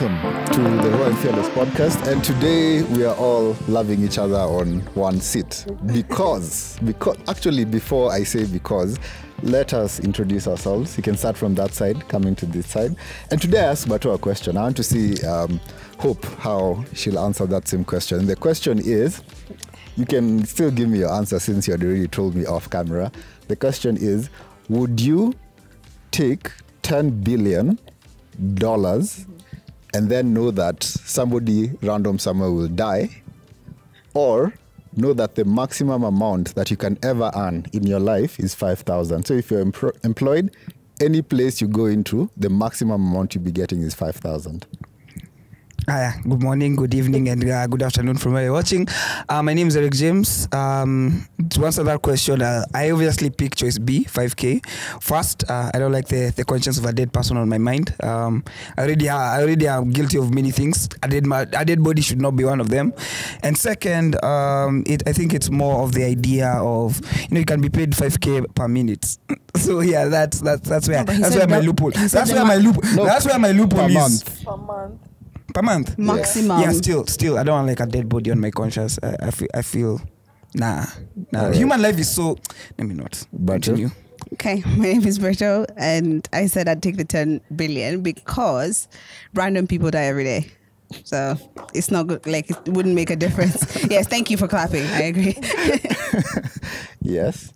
welcome to the Raw and Fearless podcast. And today we are all loving each other on one seat because actually, before I say because, let us introduce ourselves. You can start from that side, coming to this side. And today I asked Bato a question. I want to see Hope how she'll answer that same question. And the question is, you can still give me your answer since you had already told me off camera. The question is, would you take $10 billion and then know that somebody random somewhere will die, or know that the maximum amount that you can ever earn in your life is $5,000? So if you're employed, any place you go into, the maximum amount you'll be getting is $5,000. Good morning, good evening, and good afternoon from where you're watching. My name is Eric James. To answer that question, I obviously pick choice B, 5K. First, I don't like the conscience of a dead person on my mind. I already am guilty of many things. A dead body should not be one of them. And second, I think it's more of the idea of, you can be paid 5K per minute. So yeah, that's where my loophole. That's where my loophole is. Per month? Maximum. Yeah, still, I don't want like a dead body on my conscience. I feel, nah. Right. Human life is so, let me not continue. Okay, my name is Berto, and I said I'd take the 10 billion because random people die every day. So it's not good, like it wouldn't make a difference. Yes, thank you for clapping. I agree. Yes.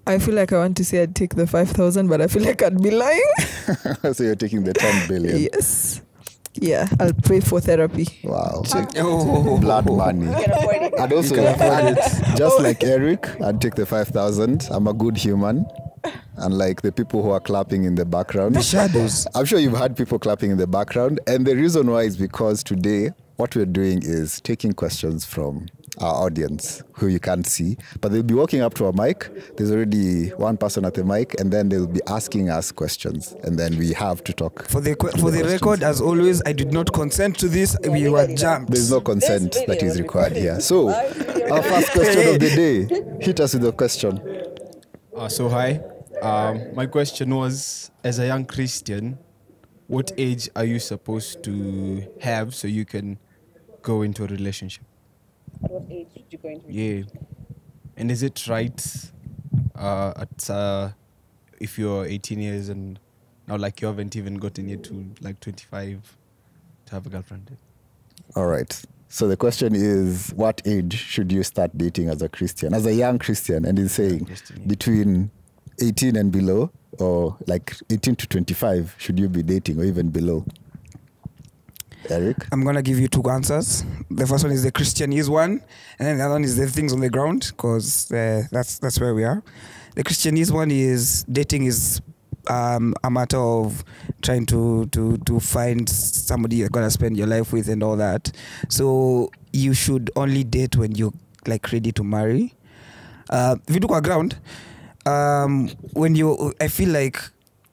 I feel like I want to say I'd take the 5,000, but I feel like I'd be lying. So you're taking the 10 billion? Yes. Yeah, I'll pay for therapy. Wow. Blood money. And also, just like Eric, I'd take the 5,000. I'm a good human. And like the people who are clapping in the background. The shadows. I'm sure you've had people clapping in the background. And the reason why is because today, what we're doing is taking questions from our audience who you can't see, but they'll be walking up to a mic. There's already one person at the mic, and then they'll be asking us questions, and then we have to talk. For the record, as always, I did not consent to this. We were jumped. There's no consent that is required here. So, our first question of the day. Hit us with the question. Hi. My question was, as a young Christian, what age are you supposed to have so you can go into a relationship? At what age should you go into? Yeah. And is it right if you're 18 years and now like you haven't even gotten yet to like 25 to have a girlfriend? All right. So the question is, what age should you start dating as a Christian, as a young Christian? And he's saying between 18 and below, or like 18 to 25, should you be dating, or even below? Eric? I'm going to give you two answers. The first one is the Christianese one, and then the other one is the things on the ground, because that's where we are. The Christianese one is dating is a matter of trying to find somebody you're going to spend your life with and all that. So you should only date when you're like ready to marry. If you look at ground, I feel like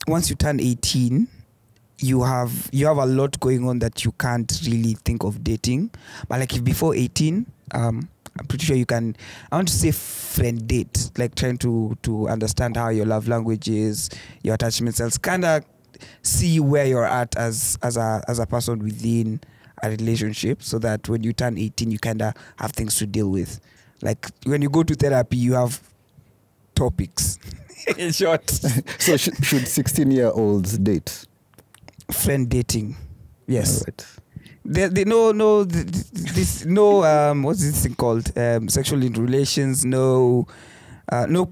once you turn 18, you have a lot going on that you can't really think of dating. But like if before 18, I'm pretty sure you can, I want to say friend date, like trying to understand how your love language is, your attachment styles, kind of see where you're at as a person within a relationship, so that when you turn 18, you kind of have things to deal with. Like when you go to therapy, you have topics. In short. So should 16-year-olds date? Friend dating, yes. Right. What's this thing called? Sexual relations. No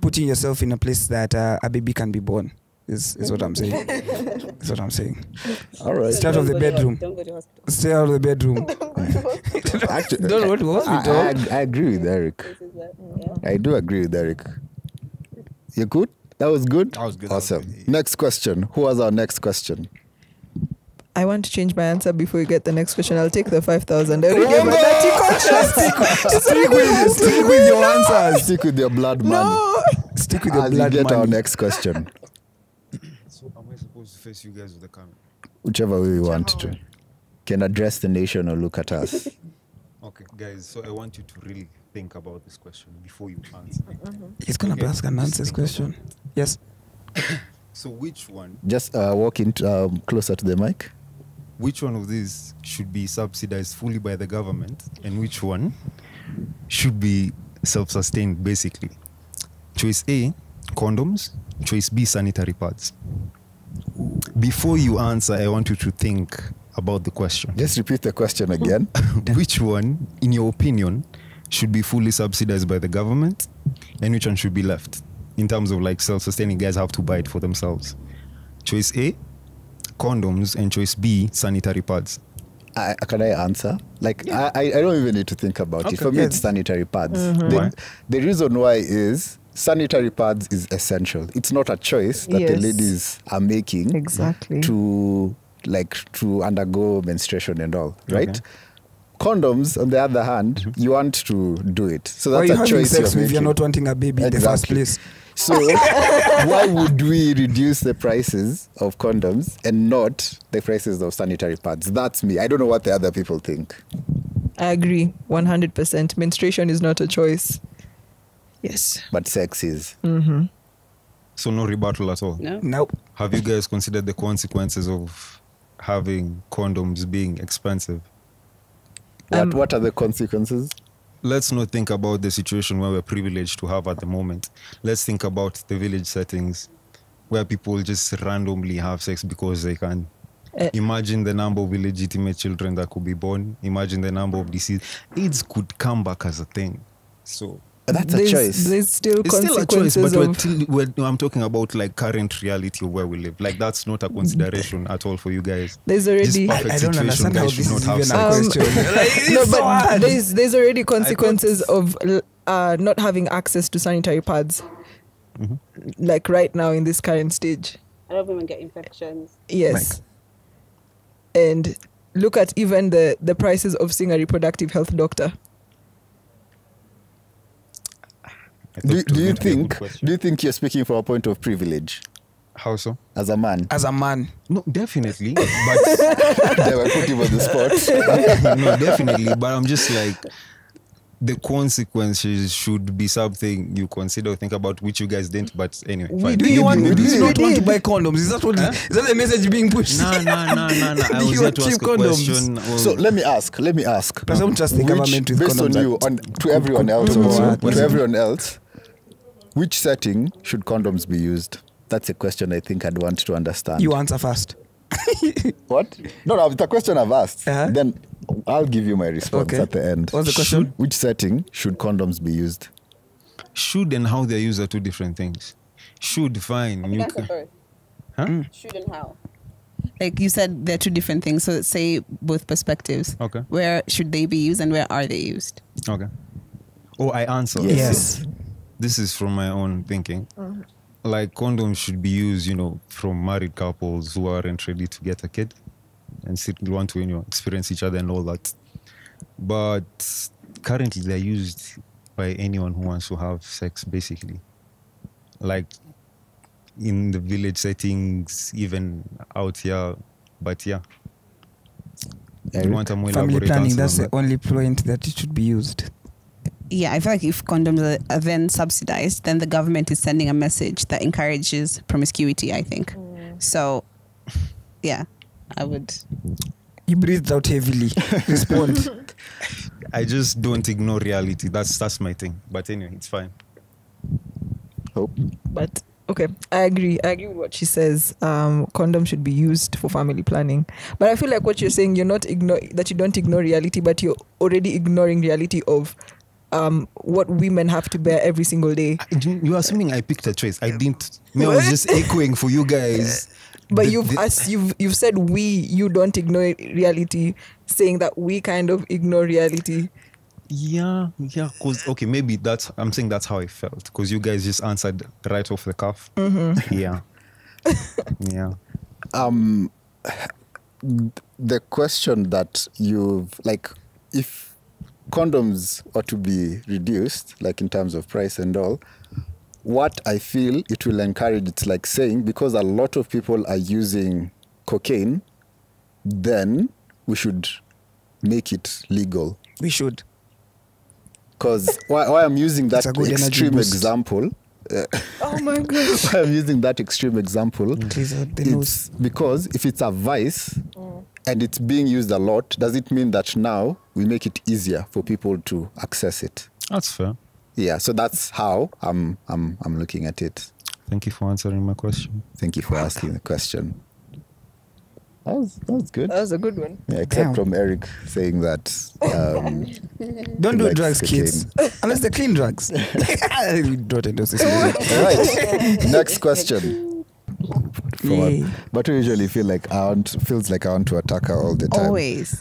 putting yourself in a place that a baby can be born. Is what I'm saying. Is what I'm saying. All right. Stay out of the bedroom. Don't go to hospital. Stay out of the bedroom. Actually, don't go to hospital. I agree with Eric. I do agree with Eric. You good? That was good? That was good. Awesome. Next question. Who was our next question? I want to change my answer before you get the next question. I'll take the 5,000. Stick with your answers. Stick with your blood money. No. Stick with your blood money. Get our money. next question. So am I supposed to face you guys with the camera? Whichever way you want to. Can address the nation or look at us. Okay, guys. So I want you to really think about this question before you answer. He's gonna ask and answer this question. Yes. So which one? Just walk in closer to the mic. which one of these should be subsidized fully by the government and which one should be self-sustained, basically? Choice A, condoms. Choice B, sanitary pads. Before you answer, I want you to think about the question. Just repeat the question again. Which one, in your opinion, should be fully subsidized by the government and which one should be left? In terms of like self-sustaining, guys have to buy it for themselves. Choice A, condoms, and choice B, sanitary pads. Can I answer? Like, I don't even need to think about it. For me, it's sanitary pads. Why? The reason why is sanitary pads is essential. It's not a choice that the Yes. ladies are making Exactly. to undergo menstruation and all, right? Okay. Condoms, on the other hand, you want to do it. So Why are that's you a having choice sex you're if you're making. not wanting a baby in the first Exactly. place? So why would we reduce the prices of condoms and not the prices of sanitary pads? That's me. I don't know what the other people think. I agree 100%. Menstruation is not a choice. Yes. But sex is. So no rebuttal at all. No. Nope. Have you guys considered the consequences of having condoms being expensive? What are the consequences? Let's not think about the situation where we're privileged to have at the moment. Let's think about the village settings where people just randomly have sex because they can. Imagine the number of illegitimate children that could be born. Imagine the number of disease. AIDS could come back as a thing. So That's a choice. There's still it's still a choice, consequences but I'm talking about like current reality of where we live. Like that's not a consideration at all for you guys. There's already. Just perfect I don't situation, understand how guys should this not is have even sex. a question. Like, it's No, so but hard. there's already consequences of not having access to sanitary pads. Like right now in this current stage. A lot of women get infections. Yes. And look at even the prices of seeing a reproductive health doctor. I thought it was Do you going to be a good think? question. Do you think you're speaking from a point of privilege How so? as a man? As a man, No, definitely. But They were put him on the spot. no, definitely. But I'm just like, the consequences should be something you consider or think about, which you guys didn't. But anyway, fine. do you we not did. want to buy condoms? Is that what? Is that the message being pushed? No. I Do was you here to achieve ask a condoms? question. Well, So let me ask. But I don't trust the government with based on condoms. you, to everyone else, could- also, could- to everyone else, which setting should condoms be used? That's a question I think I'd want to understand. You answer first. What? No, it's a question I've asked. Uh-huh. Then I'll give you my response Okay. at the end. What's the question? Which setting should condoms be used? should and how they're used are two different things. Should, fine. You can, huh? Should and how? Like you said, they're two different things. So say both perspectives. Okay. Where should they be used and where are they used? Okay. Oh, I answer. Yes. This is from my own thinking. Like condoms should be used, from married couples who aren't ready to get a kid and still want to, experience each other and all that. But currently they're used by anyone who wants to have sex, basically. Like in the village settings, even out here. But yeah. You want a more Family elaborate planning, answer that's on the that? only point that it should be used. Yeah, I feel like if condoms are then subsidized, then the government is sending a message that encourages promiscuity, I think. So, yeah, I would. You breathed out heavily. Respond. I just don't ignore reality. That's my thing. But anyway, it's fine. Hope. But okay, I agree with what she says. Condom should be used for family planning. But I feel like what you're saying, that you don't ignore reality, but you're already ignoring reality of what women have to bear every single day. You're assuming I picked a choice. I didn't. I was just echoing for you guys. But you've said you don't ignore reality, saying that we kind of ignore reality. Yeah. Cause okay, maybe I'm saying that's how I felt. Because you guys just answered right off the cuff. Yeah. Yeah. The question that if condoms are to be reduced, like in terms of price and all, what I feel it will encourage, it's like saying, because a lot of people are using cocaine, then we should make it legal. We should. Because why I'm using that It's a good energy extreme boost. example, Oh my gosh. why I'm using that extreme example, Please, the it's because if it's a vice, and it's being used a lot, does it mean that now we make it easier for people to access it? That's fair. Yeah, so that's how I'm looking at it. Thank you for answering my question. Thank you for asking the question. That was good. That was a good one. Yeah, except Damn. from Eric saying that Don't do likes drugs, cocaine. kids. Unless they're clean drugs. We don't endorse this. All right. Next question. Yay. But we usually feels like I want to attack her all the time. Always.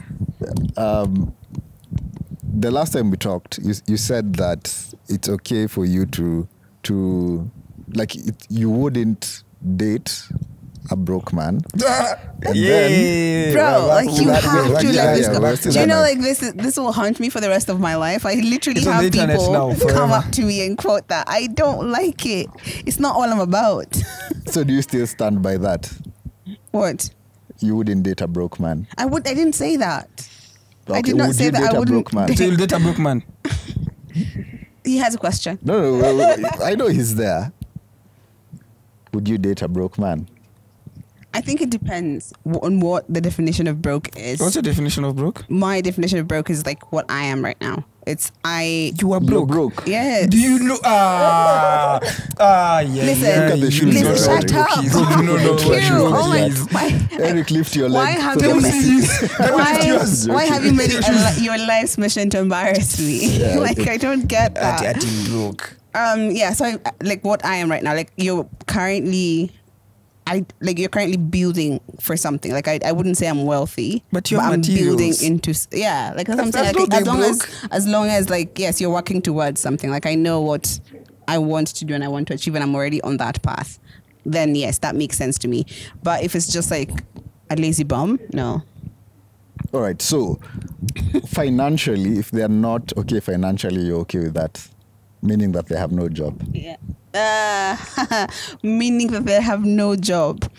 The last time we talked, you said that it's okay for you to like you wouldn't date a broke man. And Yeah. Bro, like you have to let this go. we're Do still you know, on like this will haunt me for the rest of my life. I literally It's on have the internet people now, come forever. up to me and quote that. I don't like it. It's not all I'm about. So do you still stand by that? What? You wouldn't date a broke man. I didn't say that. I did Okay, not would say you that date I a wouldn't broke man? So you'll date a broke man. He has a question. No, I know he's there. Would you date a broke man? I think it depends on what the definition of broke is. What's your definition of broke? My definition of broke is like what I am right now. It's You are You're broke. broke. Yes. Do you know? Yeah. Listen, Look at the shoes listen, you're shut wearing. up. No, Q, oh my, why, Eric, lift your leg. why have so you that we why have you made it your life's mission to embarrass me? Yeah, Like I don't get that. broke. Yeah, so like what I am right now, like you're currently building for something. Like I wouldn't say I'm wealthy, But you're I'm building materials. into like that's what I'm saying. That's Like, not as long as like yes, you're working towards something. Like I know what I want to do and I want to achieve, and I'm already on that path. Then yes, that makes sense to me. But if it's just like a lazy bum, no. All right. So financially, if they're not okay financially, you're okay with that, meaning that they have no job. Yeah. Meaning that they have no job.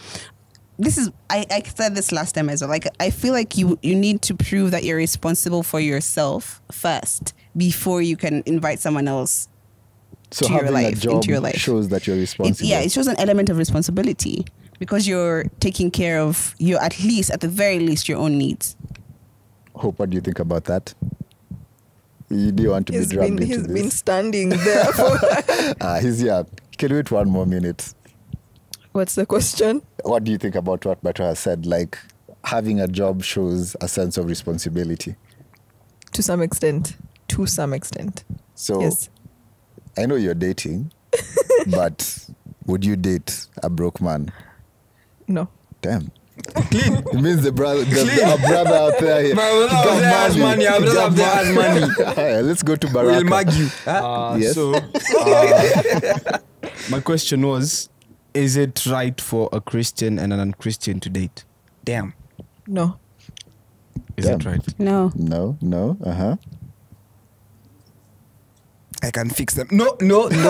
This is I said this last time as well. Like I feel like you need to prove that you're responsible for yourself first before you can invite someone else So to your having life, a job into your life. shows that you're responsible. It shows an element of responsibility because you're taking care of at the very least your own needs. Hope, what do you think about that? You do want to be dragged into He's been this? standing there for. He's here. Can we wait one more minute? What's the question? What do you think about what Beto has said? Like, having a job shows a sense of responsibility. To some extent. So, Yes. I know you're dating, but would you date a broke man? No. Damn. It means our brother out there. He got money. He got money. Yeah, let's go to Baraka. We'll mag you. Yes. So, my question was, is it right for a Christian and an unchristian to date? Damn. No. Is Damn. it right? No. No. I can fix them. No. That's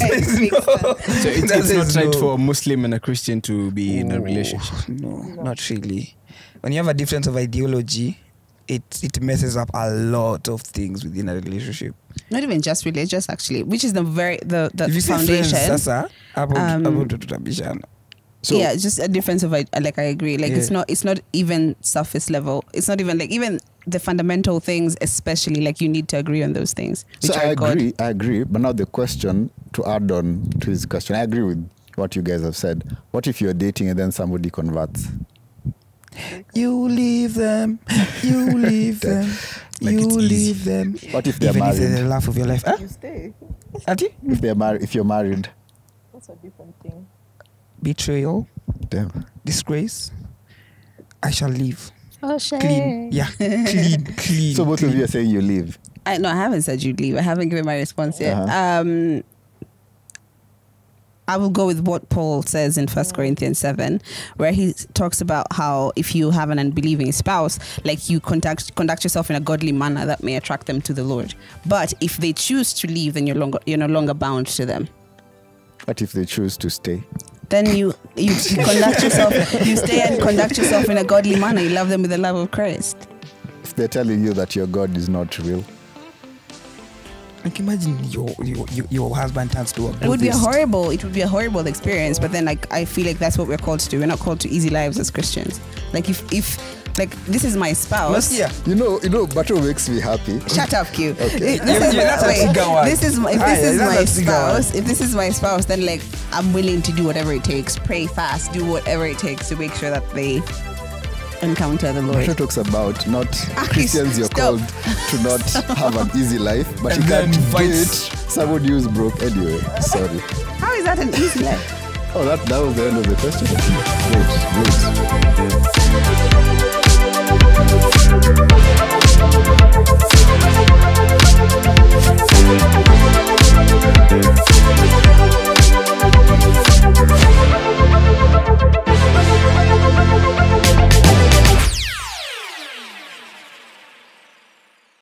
So it's That not is right no. for a Muslim and a Christian to be in a relationship. No, not really. When you have a difference of ideology, it messes up a lot of things within a relationship. Not even just religious, actually, which is the If you say foundation. friends, sasa, about tutabishana. So, yeah, it's just a difference of like I agree. Like Yeah. it's not even surface level. It's not even like even the fundamental things, especially like you need to agree on those things. Which So are I agree. But now the question, to add on to his question, I agree with what you guys have said. What if you're dating and then somebody converts? You leave them. You leave them. Like You it's leave easy. them. What if they're Even if they're married? the laugh of your life. Huh? You stay. Auntie? If you're married, That's a different thing. Betrayal, damn. disgrace. I shall leave. Oh shit. Clean. Yeah. Clean. So both of you are saying you leave. I haven't said you leave. I haven't given my response yet. Uh-huh. I will go with what Paul says in 1 Corinthians 7, where he talks about how if you have an unbelieving spouse, like you conduct yourself in a godly manner that may attract them to the Lord. But if they choose to leave, then you're no longer bound to them. What if they choose to stay? Then you conduct yourself, you stay and conduct yourself in a godly manner. You love them with the love of Christ. If they're telling you that your God is not real, Like imagine your husband turns to a It would be Buddhist. a horrible experience. But then, like, I feel like that's what we're called to do. We're not called to easy lives as Christians. Like, if like this is my spouse. Yeah. You know, butter makes me happy. Shut up, Q. Okay. This is my that's spouse. If this is my spouse, then like I'm willing to do whatever it takes, pray fast, do whatever it takes to make sure that they encounter the Lord. Butter talks about not Christians. You're Stop. called to not have an easy life, but And you then can't do invites- it. Somebody who's broke anyway. Sorry. How is that an easy life? Oh, that was the end of the question. Great.